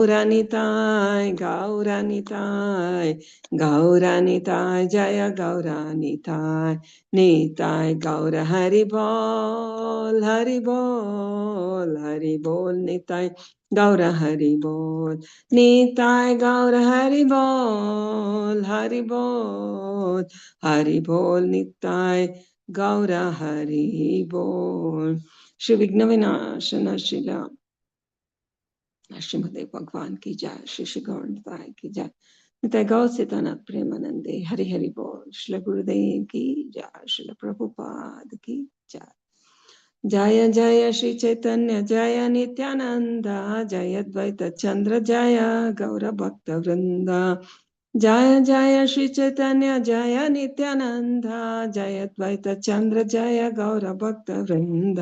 Gauranitai, Gauranitai, Gauranitai, Jaya Gauranitai, Nitai, Gaura Haribol, Haribol, Haribol, Nitai, Gaura Haribol, Nitai, Gaura Haribol, Haribol, Haribol, Nitai, Gaura Haribol. Shri Vignavinashana Shila श्रीमते भगवान की जय, श्री श्री गौरताय की जय, निताय गौ सीतानाथ प्रेमानंदे, हरि हरि बोल, श्री गुरुदेव की जय, श्री प्रभुपाद की जय। जय जय श्री चैतन्य जय नित्यानंद, जय द्वैत चंद्र जय गौर भक्त वृंद। जय जय श्री चैतन्य जय नित्यानंद, जय द्वैत चंद्र जय गौर भक्त वृंद।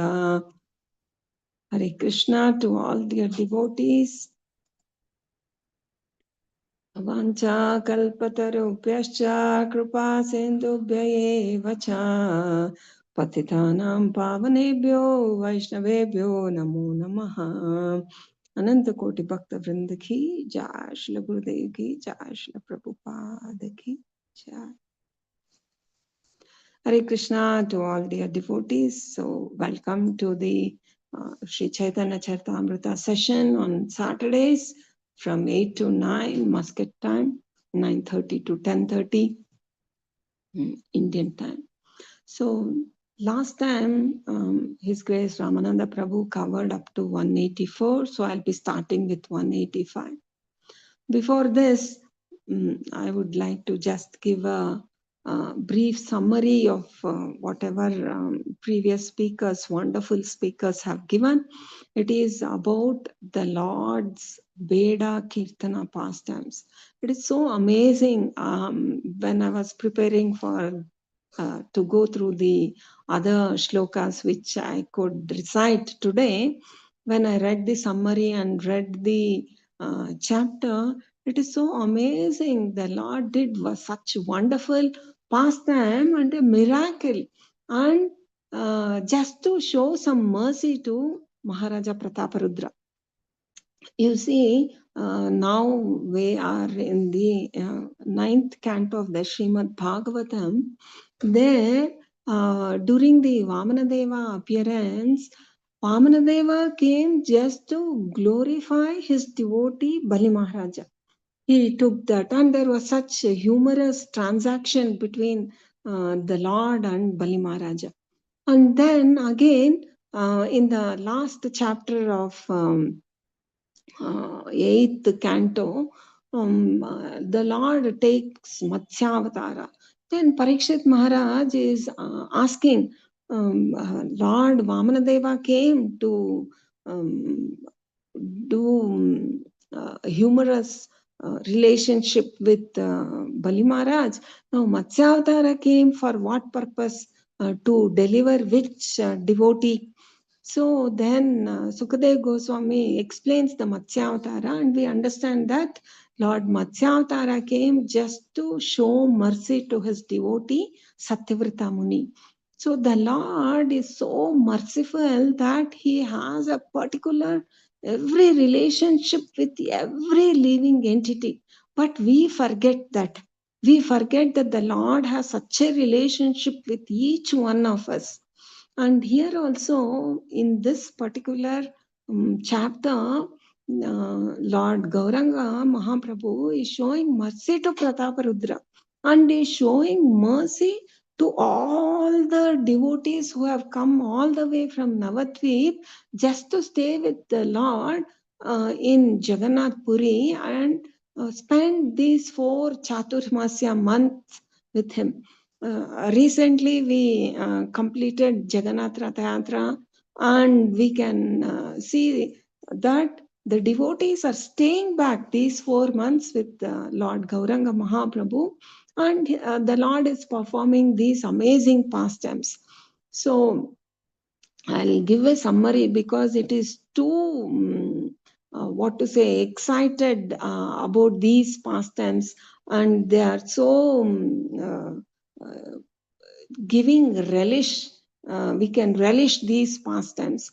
Hare Krishna to all dear devotees. Vancha kalpatarubhyascha kripa sindhubhya eva cha patitanam pavanebhyo vaishnavebhyo namo namaha. Ananta Koti Bhakta Vrinda ki jai, Shri Gurudev ki jai, Shri Prabhupada ki jai. Hare Krishna to all dear devotees. So welcome to the Sri Chaitanya Charitamrita session on Saturdays from 8 to 9 Muscat time, 9:30 to 10:30 Indian time. So last time His Grace Ramananda Prabhu covered up to 184, so I'll be starting with 185. Before this, I would like to just give a brief summary of whatever previous speakers, wonderful speakers have given. It is about the Lord's Beda-kirtana pastimes. It is so amazing. When I was preparing for to go through the other shlokas which I could recite today, when I read the summary and read the chapter, it is so amazing. The Lord did such wonderful pastime and a miracle, and just to show some mercy to Maharaja Prataparudra. You see, now we are in the 9th canto of the Srimad Bhagavatam. There, during the Vamanadeva appearance, Vamanadeva came just to glorify his devotee Bali Maharaja. He took that, and there was such a humorous transaction between the Lord and Bali Maharaja. And then again, in the last chapter of 8th canto, the Lord takes Matsyavatara. Then Parikshit Maharaj is asking, Lord Vamanadeva came to do humorous relationship with Bali Maharaj. Now Matsyavatara came for what purpose? To deliver which devotee? So then Sukadeva Goswami explains the Matsyavatara, and we understand that Lord Matsyavatara came just to show mercy to his devotee Satyavrata Muni. So the Lord is so merciful that he has a particular every relationship with every living entity. But we forget that. We forget that the Lord has such a relationship with each one of us. And here also, in this particular chapter, Lord Gauranga Mahaprabhu is showing mercy to Prataparudra, and is showing mercy to all the devotees who have come all the way from Navadvip just to stay with the Lord in Jagannath Puri and spend these 4 Chaturmasya months with him. Recently, we completed Jagannath Ratha Yatra, and we can see that the devotees are staying back these 4 months with Lord Gauranga Mahaprabhu, and the Lord is performing these amazing pastimes. So, I'll give a summary because it is too, excited about these pastimes, and they are so giving relish. We can relish these pastimes.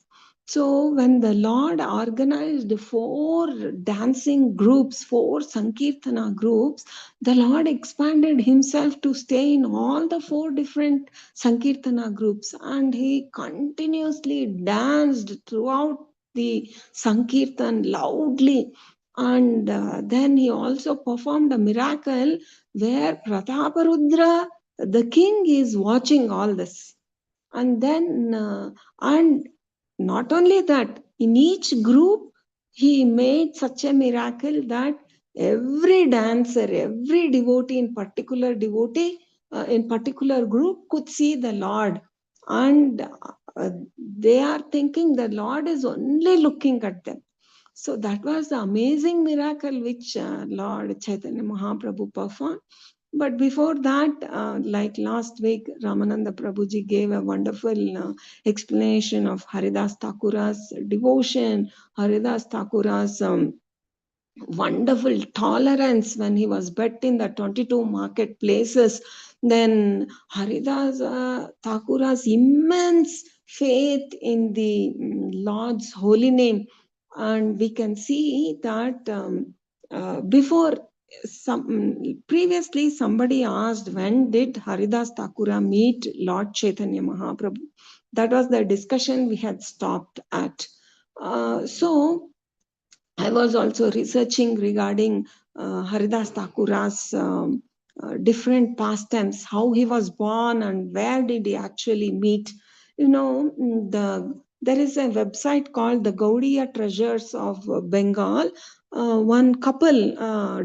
So when the Lord organized 4 dancing groups, 4 Sankirtana groups, the Lord expanded himself to stay in all the 4 different Sankirtana groups, and he continuously danced throughout the Sankirtan loudly. And then he also performed a miracle where Prataparudra, the king, is watching all this. And then and not only that, in each group he made such a miracle that every dancer, every devotee in particular group could see the Lord, and they are thinking the Lord is only looking at them. So that was the amazing miracle which Lord Chaitanya Mahaprabhu performed. But before that, like last week, Ramananda Prabhuji gave a wonderful explanation of Haridas Thakura's devotion, Haridas Thakura's wonderful tolerance when he was bet in the 22 marketplaces. Then Haridas Thakura's immense faith in the Lord's holy name. And we can see that before previously somebody asked, when did Haridas Thakura meet Lord Chaitanya Mahaprabhu? That was the discussion we had stopped at. So I was also researching regarding Haridas Thakura's different pastimes, how he was born and where did he actually meet. You know, there is a website called the Gaudiya Treasures of Bengal. One couple,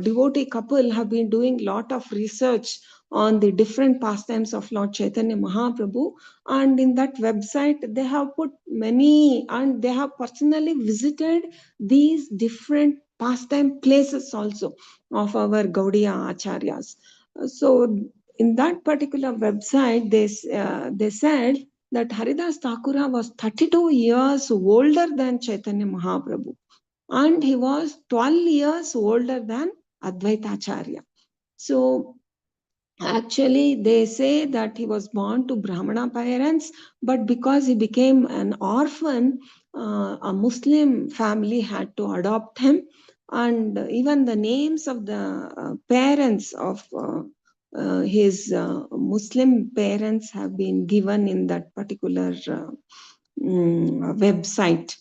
devotee couple, have been doing a lot of research on the different pastimes of Lord Chaitanya Mahaprabhu, and in that website they have put many, and they have personally visited these different pastime places also of our Gaudiya Acharyas. So in that particular website, they said that Haridas Thakura was 32 years older than Chaitanya Mahaprabhu, and he was 12 years older than Advaita Acharya. So actually, they say that he was born to Brahmana parents, but because he became an orphan, a Muslim family had to adopt him. And even the names of the parents of his Muslim parents have been given in that particular website.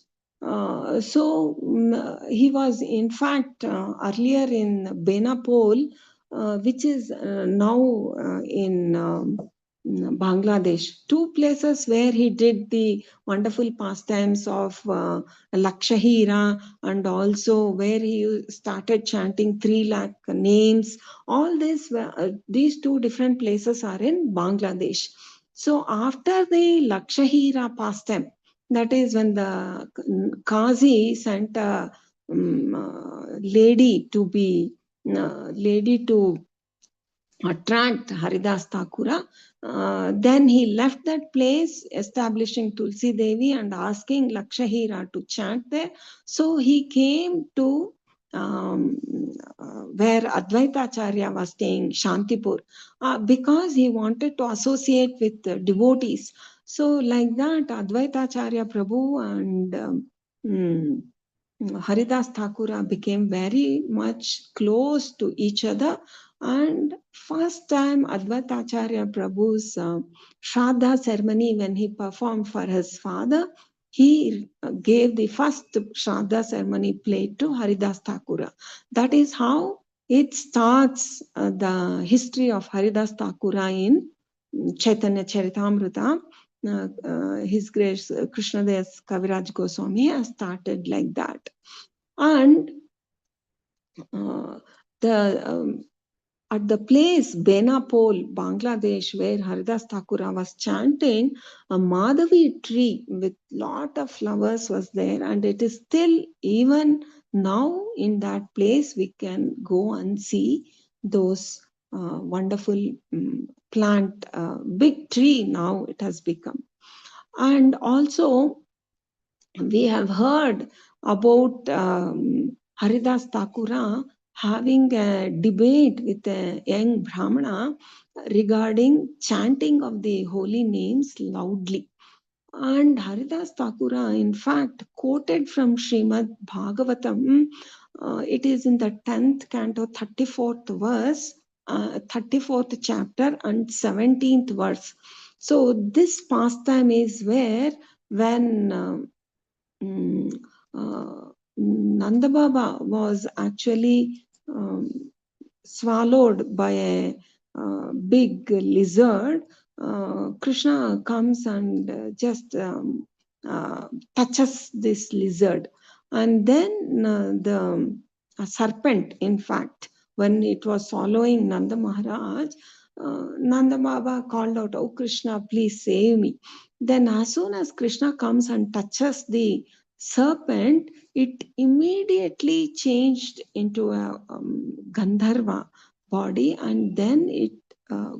He was in fact earlier in Benapole, which is now in Bangladesh. 2 places where he did the wonderful pastimes of Lakshahira, and also where he started chanting 3 lakh names. All these 2 different places are in Bangladesh. So after the Lakshahira pastime, that is when the Qazi sent a lady to attract Haridas Thakura. Then he left that place, establishing Tulsi Devi and asking Lakshahira to chant there. So he came to where Advaita Acharya was staying, Shantipur, because he wanted to associate with devotees. So like that, Advaita Acharya Prabhu and Haridas Thakura became very much close to each other. And first time Advaita Acharya Prabhu's Shraddha ceremony, when he performed for his father, he gave the first Shraddha ceremony played to Haridas Thakura. That is how it starts the history of Haridas Thakura in Chaitanya Charitamrita. His Grace Krishnadas Kaviraj Goswami has started like that. And at the place Benapole, Bangladesh, where Haridas Thakura was chanting, a Madhavi tree with lot of flowers was there, and it is still, even now in that place, we can go and see those wonderful plant, big tree now it has become. And also we have heard about Haridas Thakura having a debate with a young Brahmana regarding chanting of the holy names loudly. And Haridas Thakura, in fact, quoted from Srimad Bhagavatam. It is in the 10th canto, 34th verse, 34th chapter, and 17th verse. So this pastime is where when Nanda Baba was actually swallowed by a big lizard, Krishna comes and just touches this lizard. And then the serpent, in fact, when it was swallowing Nanda Maharaj, Nanda Baba called out, "Oh Krishna, please save me." Then as soon as Krishna comes and touches the serpent, it immediately changed into a Gandharva body, and then it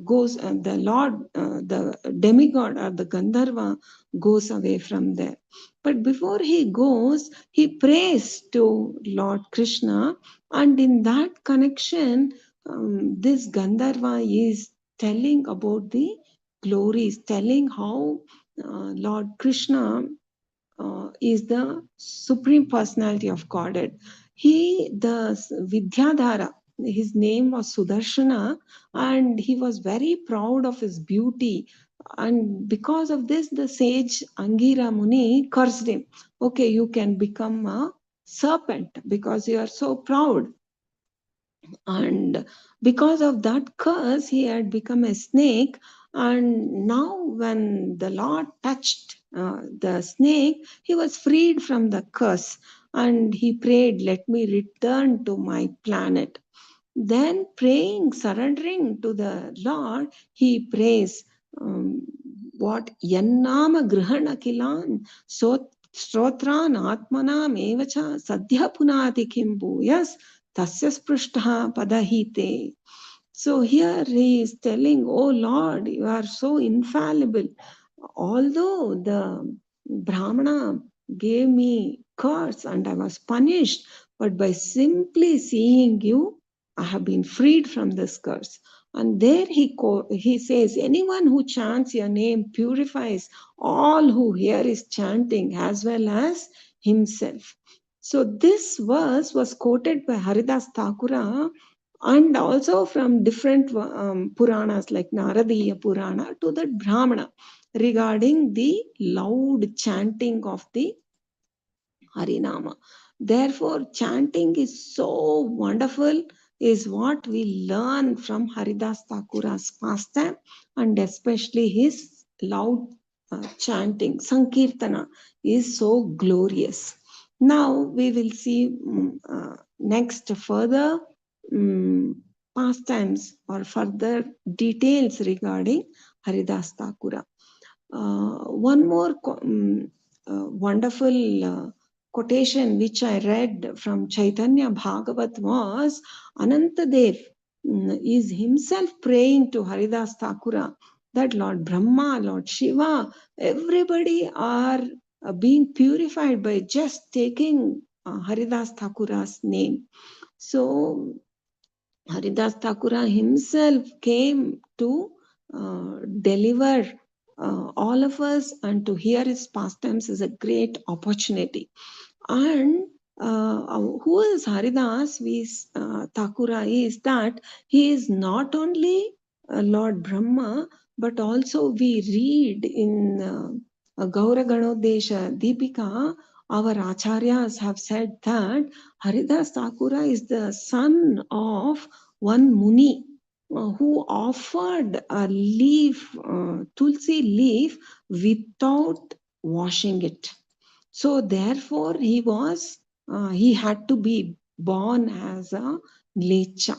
goes, the Lord, the demigod or the Gandharva goes away from there. But before he goes, he prays to Lord Krishna, and in that connection, this Gandharva is telling about the glories, telling how Lord Krishna is the Supreme Personality of Godhead. The Vidyadhara, his name was Sudarshana, and he was very proud of his beauty. And because of this, the sage Angira Muni cursed him. Okay, you can become a serpent because you are so proud. And because of that curse, he had become a snake. And now, when the Lord touched the snake, he was freed from the curse. And he prayed, "Let me return to my planet." Then, praying, surrendering to the Lord, he prays, what? Yannama grihana kilan Strotran atmanam evacha sadhya punati kimbuyas tasya sprishtaha padahite. So here he is telling, "Oh Lord, you are so infallible. Although the Brahmana gave me curse and I was punished, but by simply seeing you, I have been freed from this curse." And there he says, "Anyone who chants your name purifies all who hear his chanting as well as himself." So this verse was quoted by Haridas Thakura, and also from different Puranas like Naradiya Purana to the Brahmana, regarding the loud chanting of the Harinama. Therefore, chanting is so wonderful, is what we learn from Haridas Thakura's pastime, and especially his loud chanting. Sankirtana is so glorious. Now we will see next further pastimes or further details regarding Haridas Thakura. One more wonderful quotation which I read from Chaitanya Bhagavat was Anantadev is himself praying to Haridas Thakura that Lord Brahma, Lord Shiva, everybody are being purified by just taking Haridas Thakura's name. So Haridas Thakura himself came to deliver all of us, and to hear his pastimes is a great opportunity. And who is Haridas Thakura is that he is not only Lord Brahma, but also we read in Gaura Ganodesha Deepika, our acharyas have said that Haridas Thakura is the son of one Muni who offered a leaf, tulsi leaf, without washing it. So therefore, he had to be born as a lecha.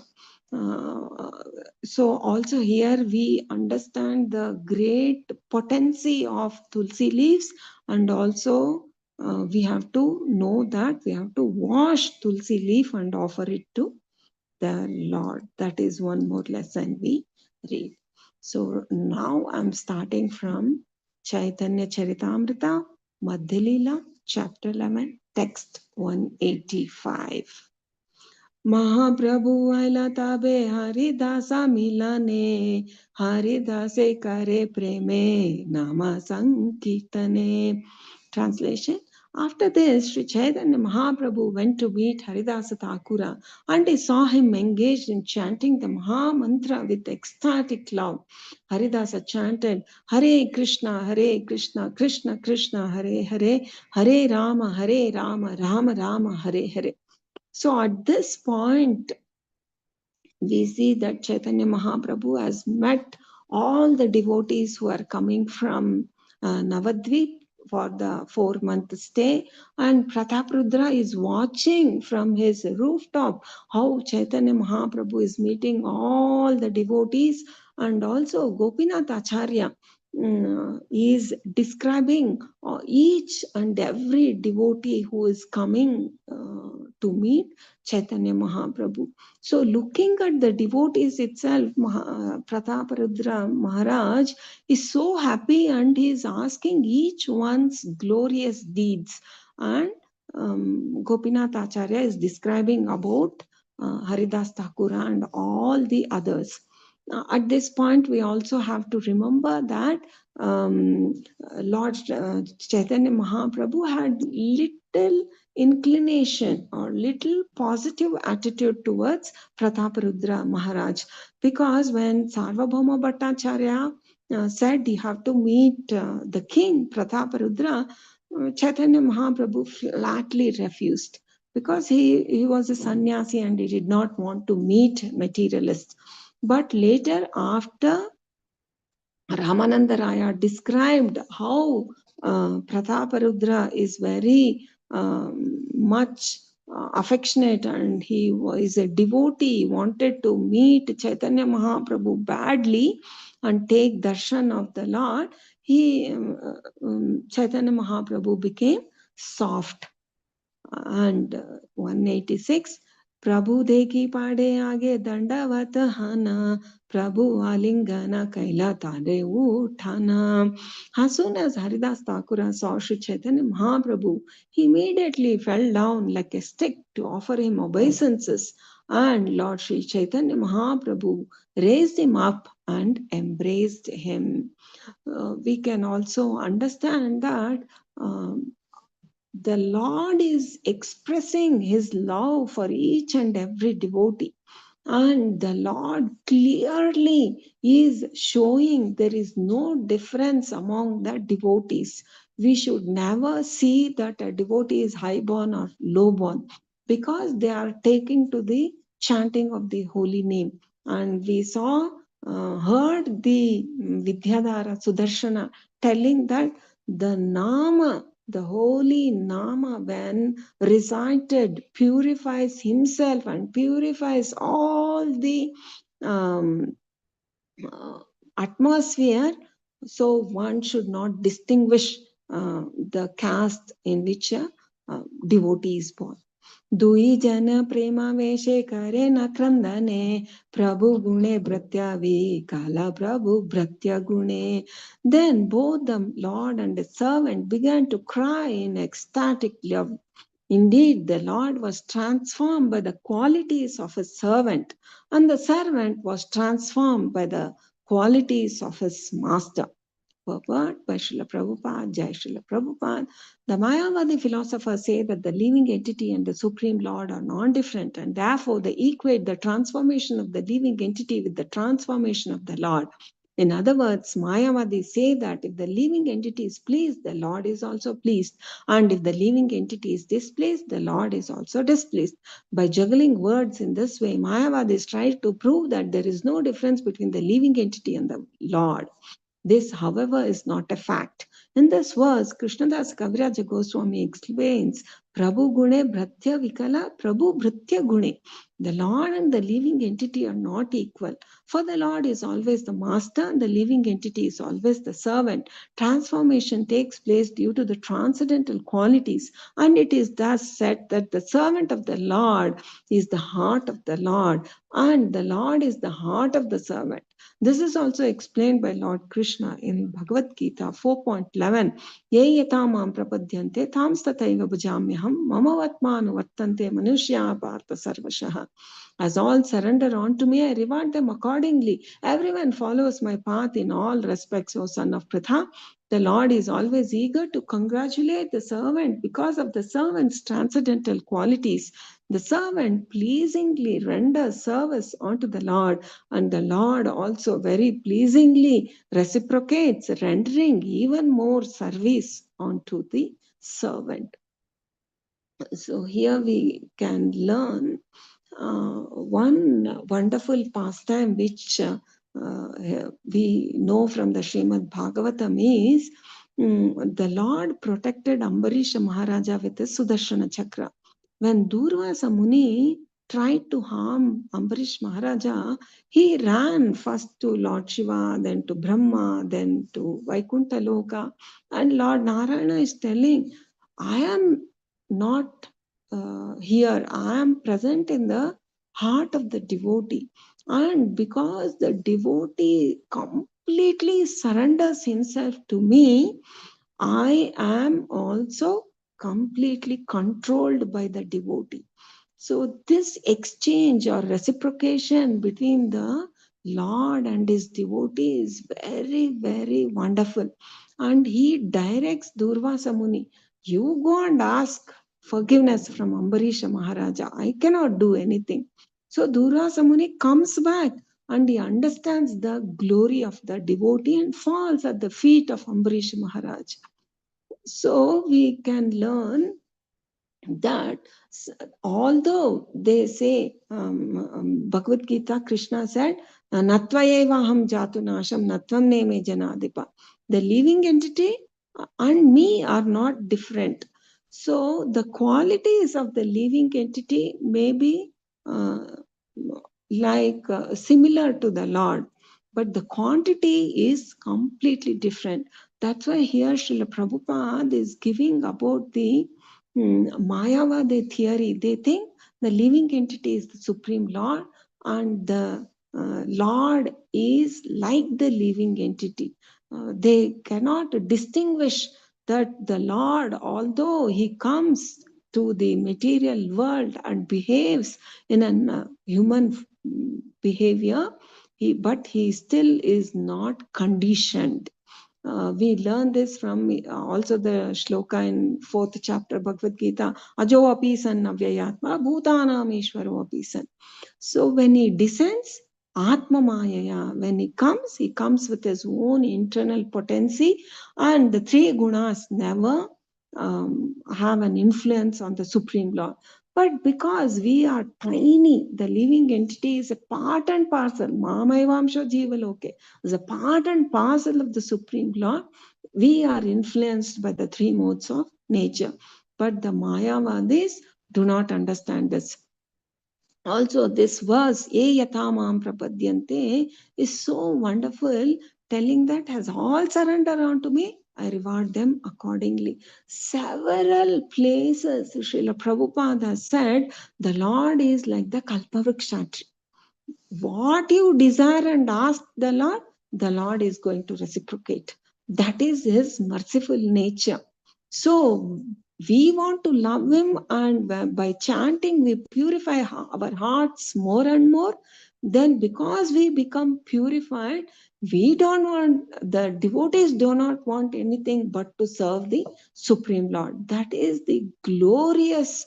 So also here we understand the great potency of tulsi leaves, and also we have to know that we have to wash tulsi leaf and offer it to the Lord. That is one more lesson we read. So now I'm starting from Chaitanya Charitamrita, Madhya Lila, chapter 11, text 185. Mahaprabhu aila tabe Haridasa milane, Haridase kare preme, Nama sankirtane. Translation: After this, Sri Chaitanya Mahaprabhu went to meet Haridasa Thakura, and he saw him engaged in chanting the Maha Mantra with ecstatic love. Haridasa chanted, Hare Krishna, Krishna Krishna, Hare Hare, Hare Rama, Rama Rama, Hare Hare. So at this point, we see that Chaitanya Mahaprabhu has met all the devotees who are coming from Navadvip for the 4-month stay, and Prataprudra is watching from his rooftop how Chaitanya Mahaprabhu is meeting all the devotees, and also Gopinath Acharya is describing each and every devotee who is coming to meet Chaitanya Mahaprabhu. So looking at the devotees itself, Prataparudra Maharaj is so happy, and he is asking each one's glorious deeds. And Gopinath Acharya is describing about Haridas Thakura and all the others. At this point, we also have to remember that Lord Chaitanya Mahaprabhu had little inclination or little positive attitude towards Prataparudra Maharaj, because when Sarvabhauma Bhattacharya said you have to meet the king Prataparudra, Chaitanya Mahaprabhu flatly refused, because he was a sannyasi and he did not want to meet materialists. But later, after Ramananda Raya described how Prataparudra is very much affectionate, and he was a devotee, wanted to meet Chaitanya Mahaprabhu badly and take darshan of the Lord, Chaitanya Mahaprabhu became soft. And 186, Prabhu deki pade age dandavat hana, Prabhu alingana kaila tade uthana. As soon as Haridas Thakura saw Sri Chaitanya Mahaprabhu, he immediately fell down like a stick to offer him obeisances, and Lord Sri Chaitanya Mahaprabhu raised him up and embraced him. We can also understand that the Lord is expressing his love for each and every devotee. And the Lord clearly is showing there is no difference among the devotees. We should never see that a devotee is high-born or low-born, because they are taking to the chanting of the holy name. And we heard the Vidyadhara Sudarshana telling that the Nama, the holy Nama, when recited, purifies himself and purifies all the atmosphere. So one should not distinguish the caste in which a devotee is born. दुई जन प्रेमावेशे करे न क्रंदने प्रभु गुणे भृत्याvi kala prabhu bhratya gune. Then both the Lord and the servant began to cry in ecstatic love. Indeed, the Lord was transformed by the qualities of his servant, and the servant was transformed by the qualities of his master. Purport by Srila Prabhupada, Jai Srila Prabhupada. The Mayavadi philosophers say that the living entity and the Supreme Lord are non-different, and therefore they equate the transformation of the living entity with the transformation of the Lord. In other words, Mayavadis say that if the living entity is pleased, the Lord is also pleased. And if the living entity is displeased, the Lord is also displeased. By juggling words in this way, Mayavadis try to prove that there is no difference between the living entity and the Lord. This, however, is not a fact. In this verse, Krishnadas Kaviraja Goswami explains, Prabhu Gune Bhratya Vikala, Prabhu Bhratya Gune. The Lord and the living entity are not equal. For the Lord is always the master and the living entity is always the servant. Transformation takes place due to the transcendental qualities, and it is thus said that the servant of the Lord is the heart of the Lord, and the Lord is the heart of the servant. This is also explained by Lord Krishna in Bhagavad Gita 4.11. Ye yatamam prapadyante tam stataiva bhajamyaham mama vatmanu vattante manushya partha sarvashaha. As all surrender unto me, I reward them accordingly. Everyone follows my path in all respects, O son of Pritha. The Lord is always eager to congratulate the servant because of the servant's transcendental qualities. The servant pleasingly renders service unto the Lord, and the Lord also very pleasingly reciprocates, rendering even more service unto the servant. So here we can learn one wonderful pastime which we know from the Srimad Bhagavatam is the Lord protected Ambarish Maharaja with a Sudarshana Chakra. When Durvasa Muni tried to harm Ambarish Maharaja, he ran first to Lord Shiva, then to Brahma, then to Vaikuntha Loka. And Lord Narayana is telling, I am not here, I am present in the heart of the devotee. And because the devotee completely surrenders himself to me, I am also completely controlled by the devotee. So this exchange or reciprocation between the Lord and his devotee is very, very wonderful. And he directs Durvasa Muni, you go and ask forgiveness from Ambarisha Maharaja. I cannot do anything. So Durvasa Muni comes back and he understands the glory of the devotee and falls at the feet of Ambarisha Maharaj. So we can learn that although they say Bhagavad Gita, Krishna said, Natvayeva ham jatu nasham natvam neme janadipa. The living entity and me are not different. So the qualities of the living entity may be similar to the Lord, but the quantity is completely different. That's why here Srila Prabhupada is giving about the Mayavadi theory. They think the living entity is the Supreme Lord and the Lord is like the living entity. They cannot distinguish that the Lord, although he comes to the material world and behaves in a human behavior, but he still is not conditioned. We learn this from also the shloka in 4th chapter Bhagavad Gita, Ajo api san avyayatma bhutanam ishvaro api san. So when he descends, Atma Mayaya, when he comes with his own internal potency, and the three gunas never have an influence on the Supreme Lord. But because we are tiny, the living entity is a part and parcel, Mamaivamsho Jivaloke, is a part and parcel of the Supreme Lord. We are influenced by the three modes of nature. But the Mayavadis do not understand this. Also, this verse, Ye yatamam prapadyante, is so wonderful, telling that as all surrender unto me, I reward them accordingly. Several places, Srila Prabhupada said, the Lord is like the Kalpavriksha tree. What you desire and ask the Lord is going to reciprocate. That is his merciful nature. So we want to love him, and by chanting we purify our hearts more and more. Then because we become purified, we don't want, the devotees do not want anything but to serve the Supreme Lord. That is the glorious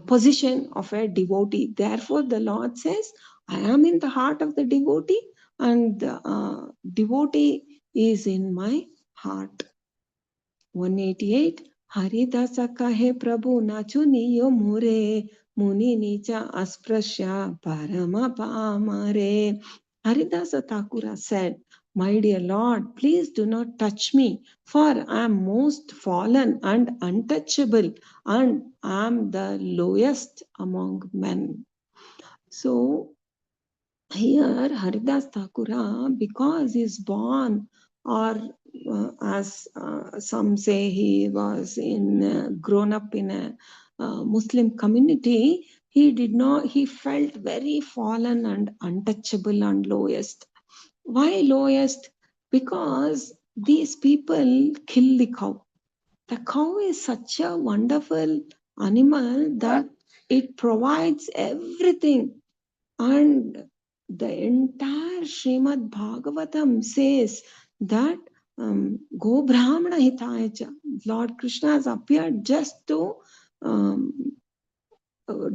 position of a devotee. Therefore the Lord says, I am in the heart of the devotee, and the devotee is in my heart. 188. Haridasa kahe Prabhu nachu niyo mure, muni nicha asprasya parama pamare. Haridasa Thakura said, my dear Lord, please do not touch me, for I am most fallen and untouchable, and I am the lowest among men. So here Haridas Thakura, because he is born, or as some say, he was grown up in a Muslim community, he felt very fallen and untouchable and lowest. Why lowest? Because these people kill the cow. The cow is such a wonderful animal that it provides everything. And the entire Srimad Bhagavatam says that Go Brahmana Hitayacha. Lord Krishna has appeared just to um,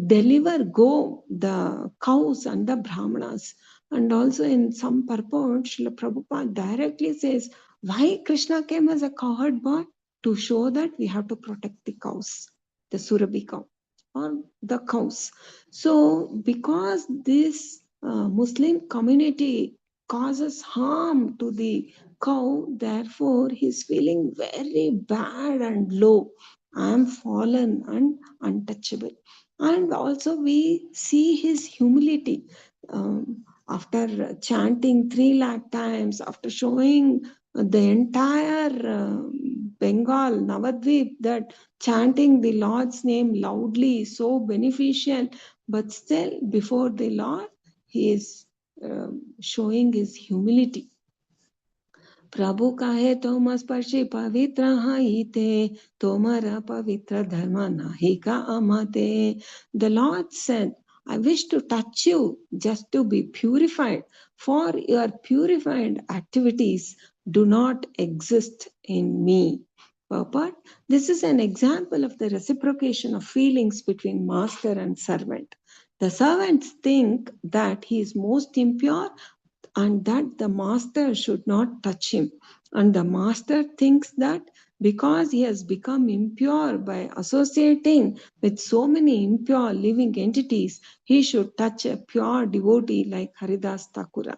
deliver go the cows and the brahmanas. And also in some purport, Srila Prabhupada directly says, why Krishna came as a cowherd boy? To show that we have to protect the cows, the Surabhi cow or the cows. So because this Muslim community causes harm to the cow, therefore he's feeling very bad and low. I am fallen and untouchable. And also we see his humility after chanting 3 lakh times, after showing the entire Bengal, Navadvip, that chanting the Lord's name loudly is so beneficial, but still before the Lord, he is showing his humility. प्रभु कहे तुम स्पर्शी पवित्र हाइते तुम्हारा पवित्र धर्म नहीं का अमते. The Lord said, I wish to touch you just to be purified, for your purified activities do not exist in me. Purport: this is an example of the reciprocation of feelings between master and servant. The servants think that he is most impure and that the master should not touch him. And the master thinks that because he has become impure by associating with so many impure living entities, he should touch a pure devotee like Haridas Thakura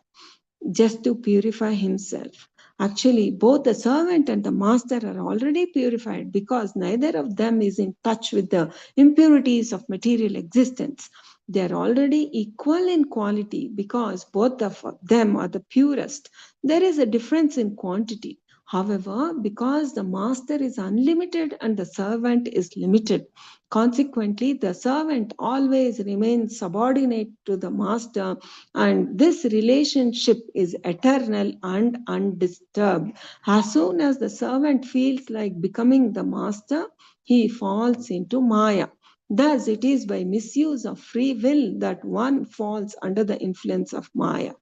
just to purify himself. Actually, both the servant and the master are already purified because neither of them is in touch with the impurities of material existence. They are already equal in quality because both of them are the purest. There is a difference in quantity. However, because the master is unlimited and the servant is limited, consequently, the servant always remains subordinate to the master, and this relationship is eternal and undisturbed. As soon as the servant feels like becoming the master, he falls into Maya. Thus, it is by misuse of free will that one falls under the influence of Maya.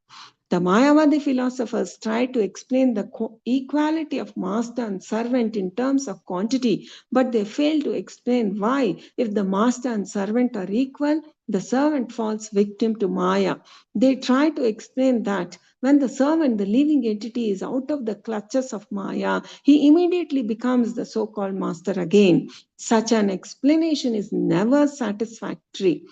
The Mayavadi philosophers try to explain the equality of master and servant in terms of quantity, but they fail to explain why, if the master and servant are equal, the servant falls victim to Maya. They try to explain that when the servant, the living entity, is out of the clutches of Maya, he immediately becomes the so called master again. Such an explanation is never satisfactory.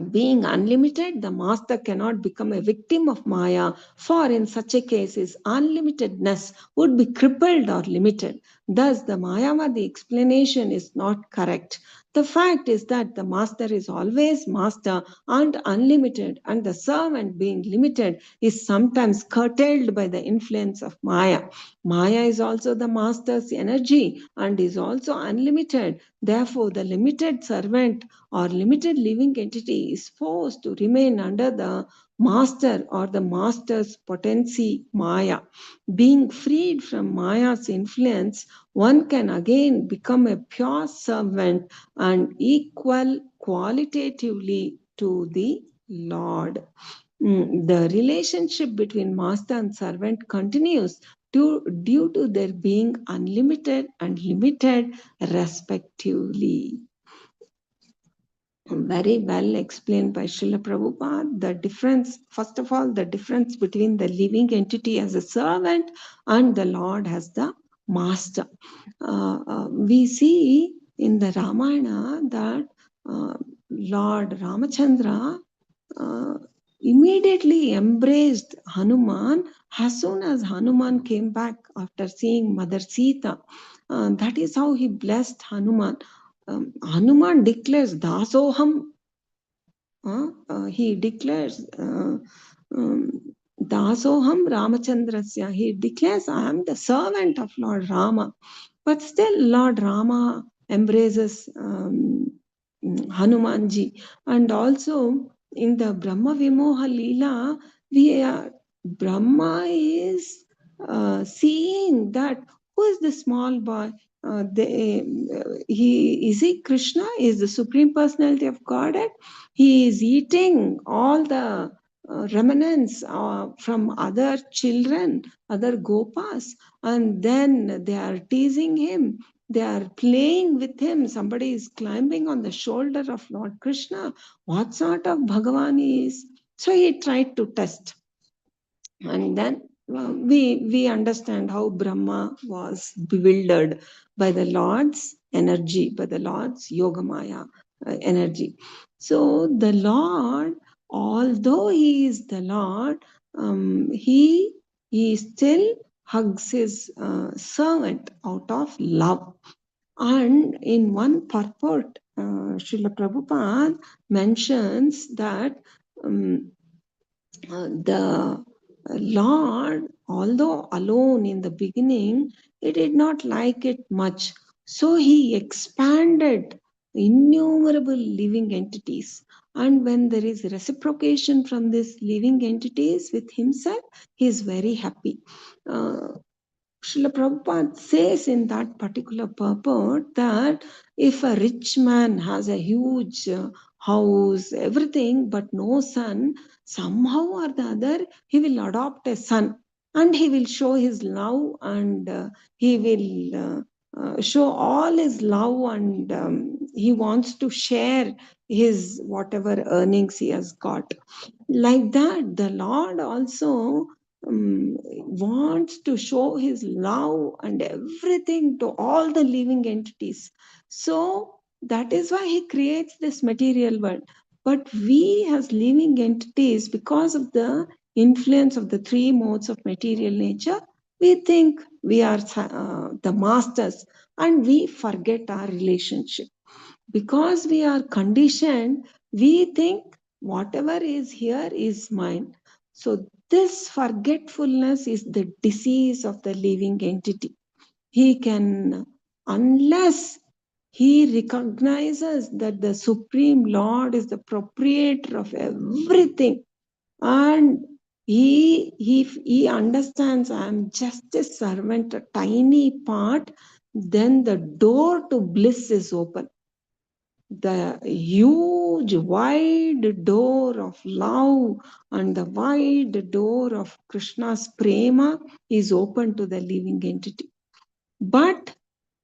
Being unlimited, the master cannot become a victim of Maya, for in such a case his unlimitedness would be crippled or limited. Thus, the Mayavadi explanation is not correct. The fact is that the master is always master and unlimited, and the servant, being limited, is sometimes curtailed by the influence of Maya. Maya is also the master's energy and is also unlimited. Therefore, the limited servant or limited living entity is forced to remain under the master or the master's potency, Maya. Being freed from Maya's influence, one can again become a pure servant and equal qualitatively to the Lord. The relationship between master and servant continues due to their being unlimited and limited respectively. Very well explained by Srila Prabhupada. The difference, first of all, the difference between the living entity as a servant and the Lord as the master. We see in the Ramayana that Lord Ramachandra immediately embraced Hanuman as soon as Hanuman came back after seeing Mother Sita. That is how he blessed Hanuman. Hanuman declares Dasoham. He declares Dasoham Ramachandrasya. He declares, I am the servant of Lord Rama. But still, Lord Rama embraces Hanumanji. And also in the Brahma Vimoha Lila, we are Brahma is seeing that who is the small boy? He Krishna is the supreme personality of Godhead. He is eating all the remnants from other children, other gopas, and then they are teasing him. They are playing with him. Somebody is climbing on the shoulder of Lord Krishna. What sort of Bhagavan he is? So he tried to test. And then we understand how Brahma was bewildered by the Lord's energy, by the Lord's Yogamaya energy. So the Lord, although he is the Lord, he still hugs his servant out of love. And in one purport, Srila Prabhupada mentions that the Lord, although alone in the beginning, he did not like it much. So he expanded innumerable living entities. And when there is reciprocation from these living entities with himself, he is very happy. Srila Prabhupada says in that particular purport that if a rich man has a huge house, everything, but no son, somehow or the other, he will adopt a son and he will show his love and he will show all his love and he wants to share his whatever earnings he has got. Like that, the Lord also wants to show his love and everything to all the living entities. So that is why he creates this material world. But we as living entities, because of the influence of the three modes of material nature, we think we are the masters and we forget our relationship. Because we are conditioned, we think whatever is here is mine. So this forgetfulness is the disease of the living entity. He can, unless he recognizes that the Supreme Lord is the proprietor of everything, and he understands I am just a servant, a tiny part, then the door to bliss is open. The huge wide door of love and the wide door of Krishna's prema is open to the living entity. But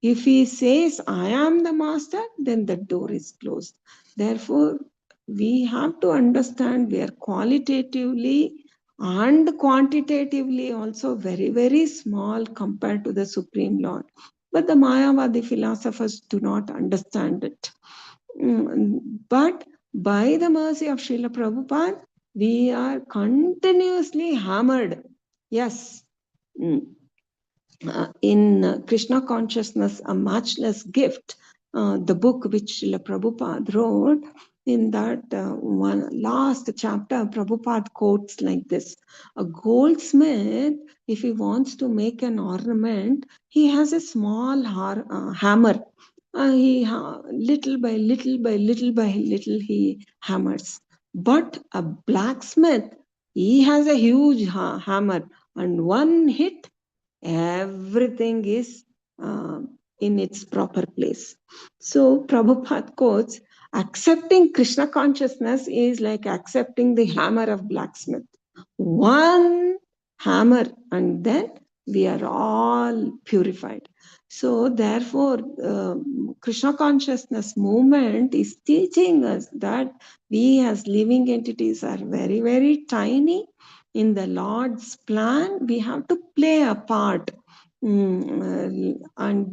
if he says, I am the master, then the door is closed. Therefore, we have to understand we are qualitatively and quantitatively also very, very small compared to the Supreme Lord. But the Mayavadi philosophers do not understand it. But by the mercy of Srila Prabhupada, we are continuously hammered. Yes. In Krishna Consciousness, A Matchless Gift, the book which Srila Prabhupada wrote, in that one last chapter, Prabhupada quotes like this: a goldsmith, if he wants to make an ornament, he has a small hammer. He little by little by little by little he hammers. But a blacksmith, he has a huge hammer, and one hit, everything is in its proper place. So Prabhupada quotes, accepting Krishna consciousness is like accepting the hammer of blacksmith. One hammer and then we are all purified. So therefore, Krishna consciousness movement is teaching us that we as living entities are very, very tiny. In the Lord's plan, we have to play a part. And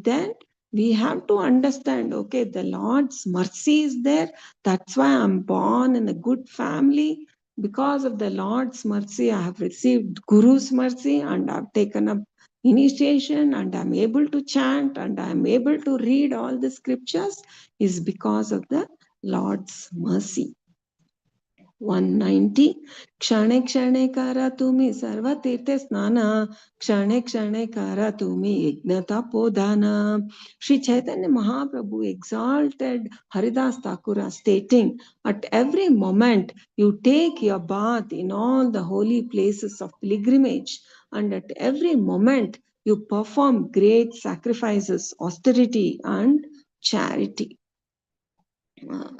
then we have to understand, okay, the Lord's mercy is there. That's why I'm born in a good family. Because of the Lord's mercy, I have received Guru's mercy and I've taken up initiation and I'm able to chant and I'm able to read all the scriptures, is because of the Lord's mercy. 190. Kshane kshane kara tumi sarva tirthe snana, kshane kshane kara tumi ignata podhana. Sri Chaitanya Mahaprabhu exalted Haridas Thakura, stating, at every moment you take your bath in all the holy places of pilgrimage, and at every moment you perform great sacrifices, austerity and charity.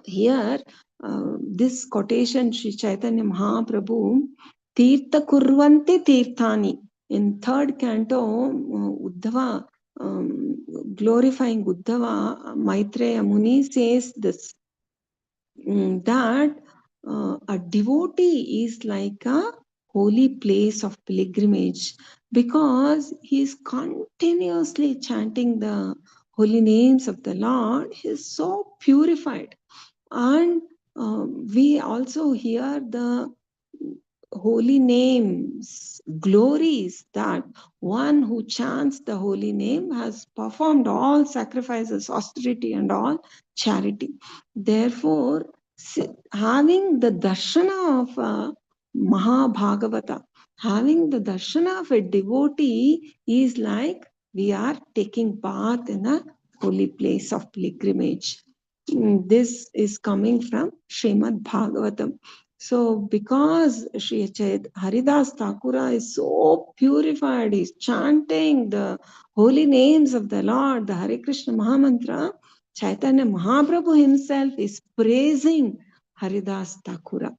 Here, this quotation, Sri Chaitanya Mahaprabhu, Tirtha Kurvanti Tirthani. In third canto, Uddhava, glorifying Uddhava, Maitreya Muni says this, that a devotee is like a holy place of pilgrimage because he is continuously chanting the holy names of the Lord. He is so purified. And we also hear the holy names glories that one who chants the holy name has performed all sacrifices, austerity and all charity. Therefore, having the darshana of a Mahabhagavata, having the darshana of a devotee is like we are taking bath in a holy place of pilgrimage. This is coming from Srimad Bhagavatam. So, because Sri Haridas Thakura is so purified, he's chanting the holy names of the Lord, the Hare Krishna Mahamantra, Chaitanya Mahaprabhu himself is praising Haridas Thakura.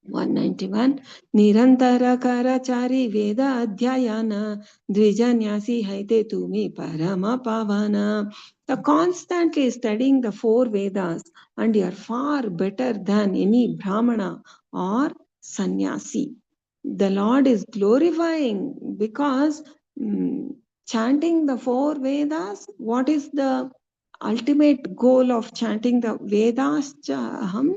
191. Nirantara karachari veda adhyayana dvijanyasi haite tumi parama pavana. So constantly studying the four Vedas, and you are far better than any Brahmana or sannyasi. The Lord is glorifying because chanting the four Vedas, what is the ultimate goal of chanting the Vedas? Aham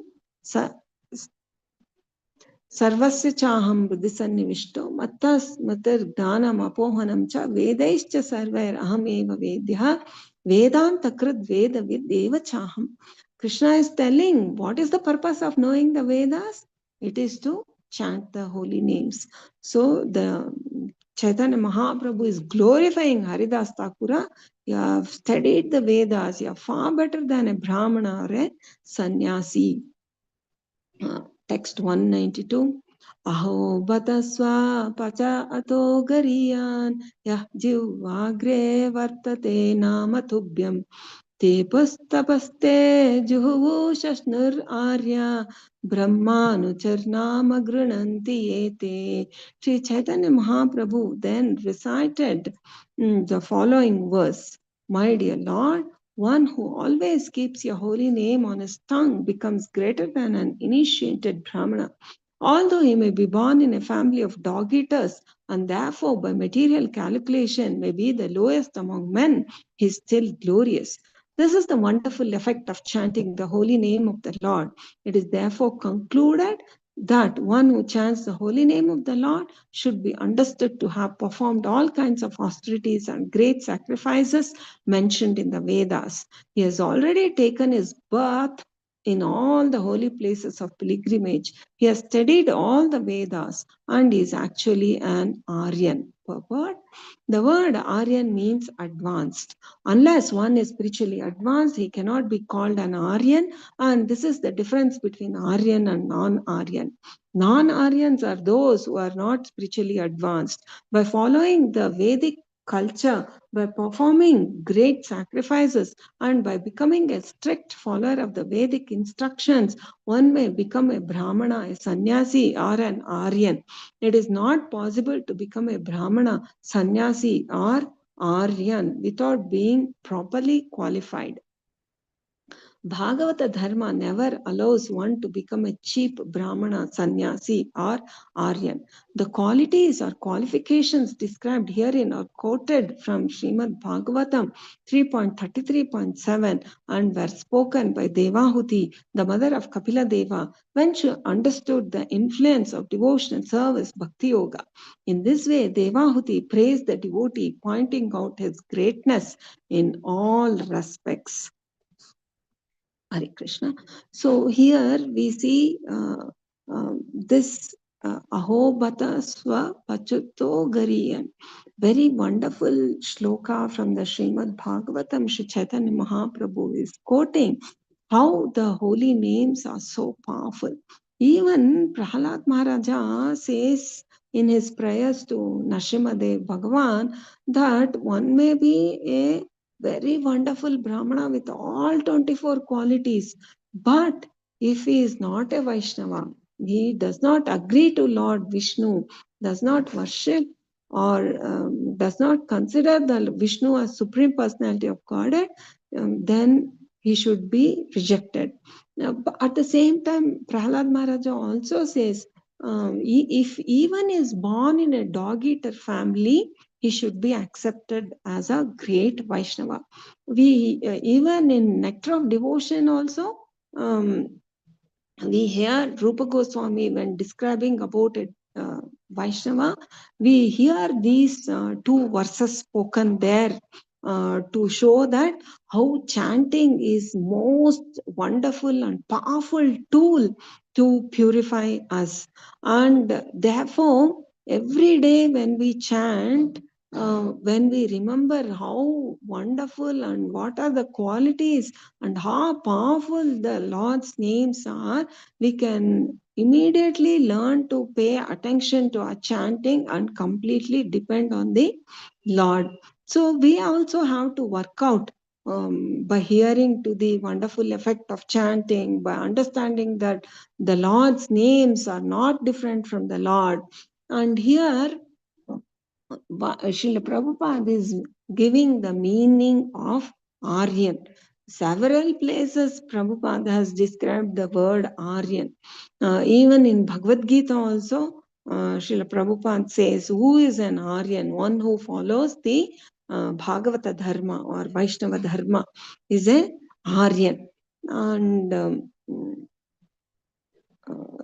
सर्वस्य चाहं बुद्धि सन्निविष्टो मत्तर्ज्ञानम् अपोहनं च वेदैश्च सर्वैर् अहमेव वेद्यः वेदान्तकृद् वेदविद् एव चाहम्. Krishna is telling, what is the purpose of knowing the Vedas? It is to chant the holy names. So the Chaitanya Mahaprabhu is glorifying Haridas Thakura. You have studied the Vedas. You are far better than a Brahmana or a sannyasi. Text 192. Aho batasva pacha ato gariyan yah jivagre vartate namatubhyam tepastapaste juhuvu shashnur arya brahmanucharnama grunanti ete. Sri Chaitanya Mahaprabhu then recited the following verse. My dear Lord, one who always keeps your holy name on his tongue becomes greater than an initiated Brahmana. Although he may be born in a family of dog-eaters and therefore by material calculation may be the lowest among men, he is still glorious. This is the wonderful effect of chanting the holy name of the Lord. It is therefore concluded that one who chants the holy name of the Lord should be understood to have performed all kinds of austerities and great sacrifices mentioned in the Vedas. He has already taken his birth in all the holy places of pilgrimage. He has studied all the Vedas and is actually an Aryan. Purport. The word Aryan means advanced. Unless one is spiritually advanced, he cannot be called an Aryan, and this is the difference between Aryan and non-Aryan. Non-Aryans are those who are not spiritually advanced. By following the Vedic culture, by performing great sacrifices, and by becoming a strict follower of the Vedic instructions, one may become a Brahmana, a sannyasi, or an Aryan. It is not possible to become a Brahmana, sannyasi, or Aryan without being properly qualified. Bhagavata Dharma never allows one to become a cheap Brahmana, sannyasi, or Aryan. The qualities or qualifications described herein are quoted from Srimad Bhagavatam 3.33.7 and were spoken by Devahuti, the mother of Kapila Deva, when she understood the influence of devotional service, Bhakti Yoga. In this way, Devahuti praised the devotee, pointing out his greatness in all respects. Hare Krishna. So here we see this Aho Bata Swa Pachuto Gariyan, very wonderful shloka from the Srimad Bhagavatam. Shri Chaitanya Mahaprabhu is quoting how the holy names are so powerful. Even Prahalad Maharaja says in his prayers to Nrsimhadev Bhagavan that one may be a very wonderful Brahmana with all 24 qualities, but if he is not a Vaishnava, he does not agree to Lord Vishnu, does not worship or does not consider the Vishnu as Supreme Personality of Godhead, then he should be rejected. But at the same time, Prahalad Maharaja also says, if even is born in a dog-eater family, he should be accepted as a great Vaishnava. We even in Nectar of Devotion also, we hear Rupa Goswami when describing about a Vaishnava, we hear these two verses spoken there to show that how chanting is most wonderful and powerful tool to purify us. And therefore, every day when we chant, when we remember how wonderful and what are the qualities and how powerful the Lord's names are, we can immediately learn to pay attention to our chanting and completely depend on the Lord. So we also have to work out by hearing to the wonderful effect of chanting, by understanding that the Lord's names are not different from the Lord. And here, Srila Prabhupada is giving the meaning of Aryan. Several places Prabhupada has described the word Aryan. Even in Bhagavad Gita also, Srila Prabhupada says, who is an Aryan? One who follows the Bhagavata Dharma or Vaishnava Dharma is an Aryan. And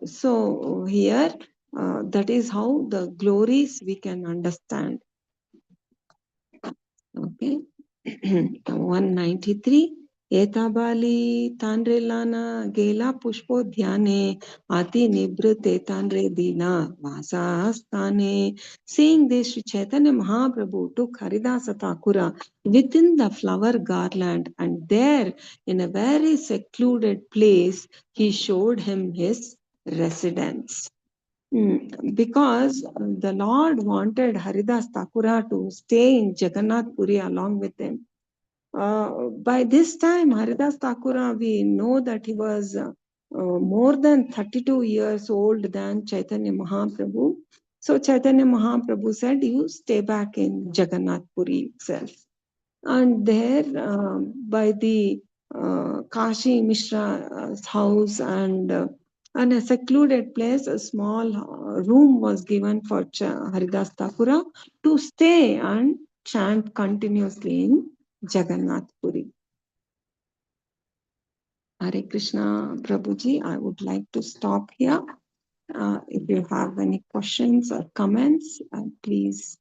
so here, that is how the glories we can understand. Okay. 193. Etabali Tandrelana Gela Pushpo Dhyane Ati Nibrute Tandre Dina Vasastane. Saying this, Sri Chaitanya Mahaprabhu took Haridasa Thakura within the flower garland, and there, in a very secluded place, he showed him his residence. Because the Lord wanted Haridas Thakura to stay in Jagannath Puri along with him. By this time, Haridas Thakura, we know that he was more than 32 years old than Chaitanya Mahaprabhu. So Chaitanya Mahaprabhu said, you stay back in Jagannath Puri itself. And there, by the Kashi Mishra's house and a secluded place, a small room was given for Haridas Thakura to stay and chant continuously in Jagannath Puri. Hare Krishna, Prabhuji, I would like to stop here. If you have any questions or comments, please.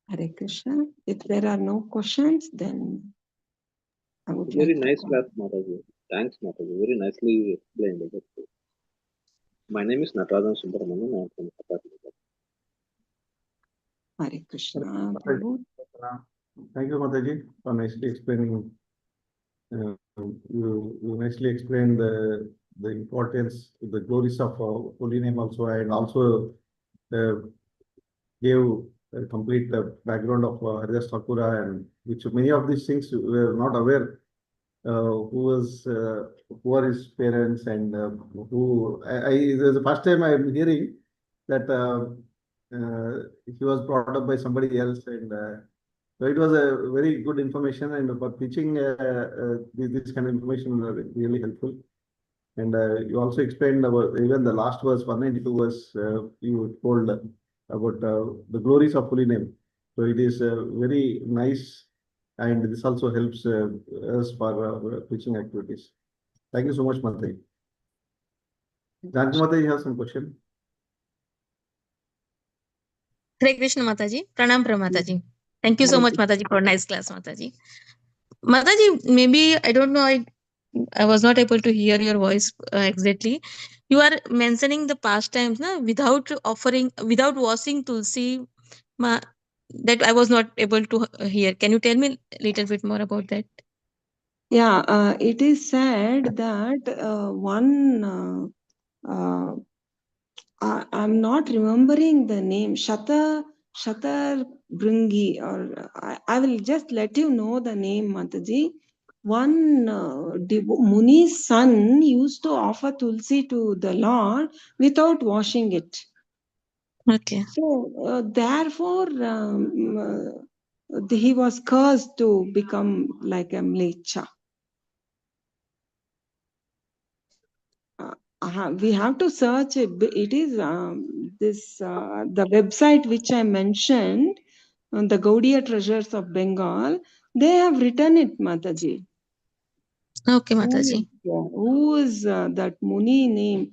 Hare Krishna. If there are no questions, then I would very like nice class, Mataji. Thanks, Mataji. Very nicely explained. My name is Natarajan Subramanian. I am from Karnataka. Hare Krishna, Prabhu. Thank you, Mataji, for nicely explaining. You nicely explained the importance, the glories of holy name also, and also gave a complete background of Haridas Thakura, and which many of these things we were not aware. Who are his parents, and who this is the first time I am hearing that he was brought up by somebody else, and so it was a very good information, and for teaching this kind of information really helpful. And you also explained about even the last verse, 192 verse, you told about the glories of holy name. So it is very nice, and this also helps us for teaching activities. Thank you so much, Mataji. Janki Mataji, you have some question? Hare Krishna, Mataji. Pranam, Mataji. Thank you so much, Mataji, for a nice class, Mataji. Mataji, maybe, I don't know, I was not able to hear your voice exactly. You are mentioning the pastimes, na, without washing tulsi. Ma, that I was not able to hear. Can you tell me a little bit more about that? Yeah, it is said that I'm not remembering the name, Shatar Bringi, or I will just let you know the name, Mataji. One Muni's son used to offer tulsi to the Lord without washing it. Okay. So, therefore, he was cursed to become like a mlecha. We have to search it. It is the website which I mentioned, the Gaudiya Treasures of Bengal. They have written it, Mataji. Okay, Mataji. Who is that Muni name?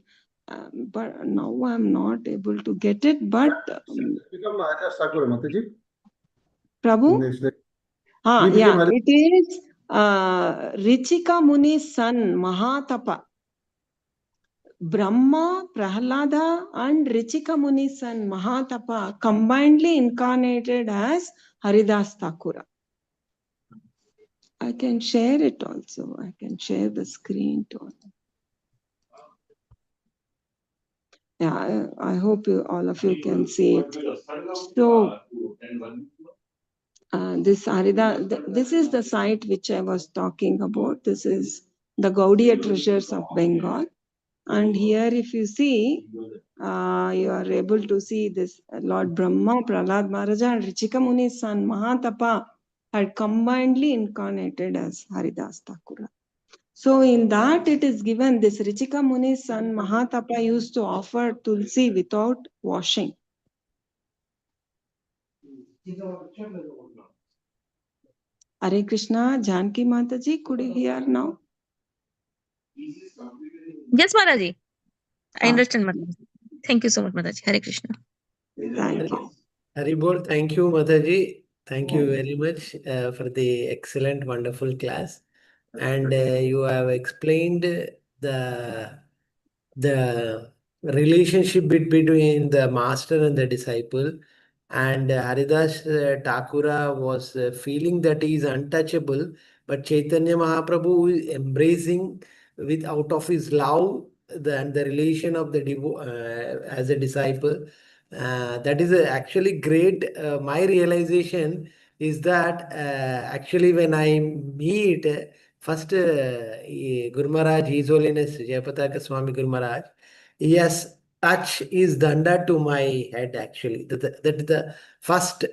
But now I'm not able to get it. But Become Maharaj Thakur, Mataji. Prabhu? Next day. Yeah, it is Richika Muni's son, Mahatapa. Brahma, Prahlada, and Richika Muni's son Mahatapa combinedly incarnated as Haridas Thakura. I can share it also. I can share the screen too. Yeah, I hope all of you can see it. So, this is the site which I was talking about. This is the Gaudiya Treasures of Bengal. And here, if you see, you are able to see this Lord Brahma, Prahlad Maharaja, and Richika Muni's son Mahatapa had combinedly incarnated as Haridas Thakura. So, in that it is given this Richika Muni's son Mahatapa used to offer tulsi without washing. Hare Krishna, Janki Mataji, could you hear now? Yes, Mataji. I understand, Mataji. Thank you so much, Mataji. Hare Krishna. Thank you. Haribol, thank you, Mataji. Thank you very much for the excellent, wonderful class. And you have explained the relationship between the master and the disciple. And Haridas Thakura was feeling that he is untouchable, but Chaitanya Mahaprabhu is embracing with out of his love and the relation of the as a disciple. That is actually great. My realization is that actually when I meet first Guru Maharaj, His Holiness Jayapataka Swami Guru Maharaj, yes, touch is danda to my head actually. That is the first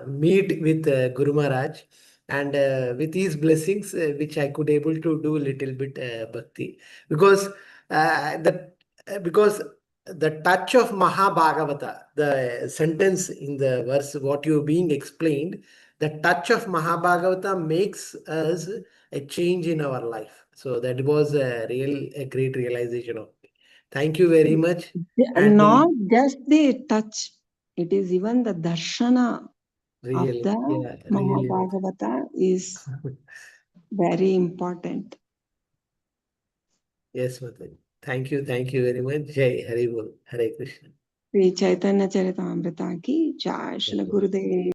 meet with Guru Maharaj, and with his blessings, which I could able to do a little bit bhakti, because because the touch of Mahabhagavata, the sentence in the verse, what you being explained, the touch of Mahabhagavata makes us a change in our life. So that was a great realization of me. Thank you very much. And Not just the touch, it is even the darshana really, of the yeah, really. Mahabhagavata is very important. Yes, Mataji. Thank you very much. Jai Hari Bol, Hare Krishna. Sri Chaitanya Charitamrita ki Jai, Shri Gurudev.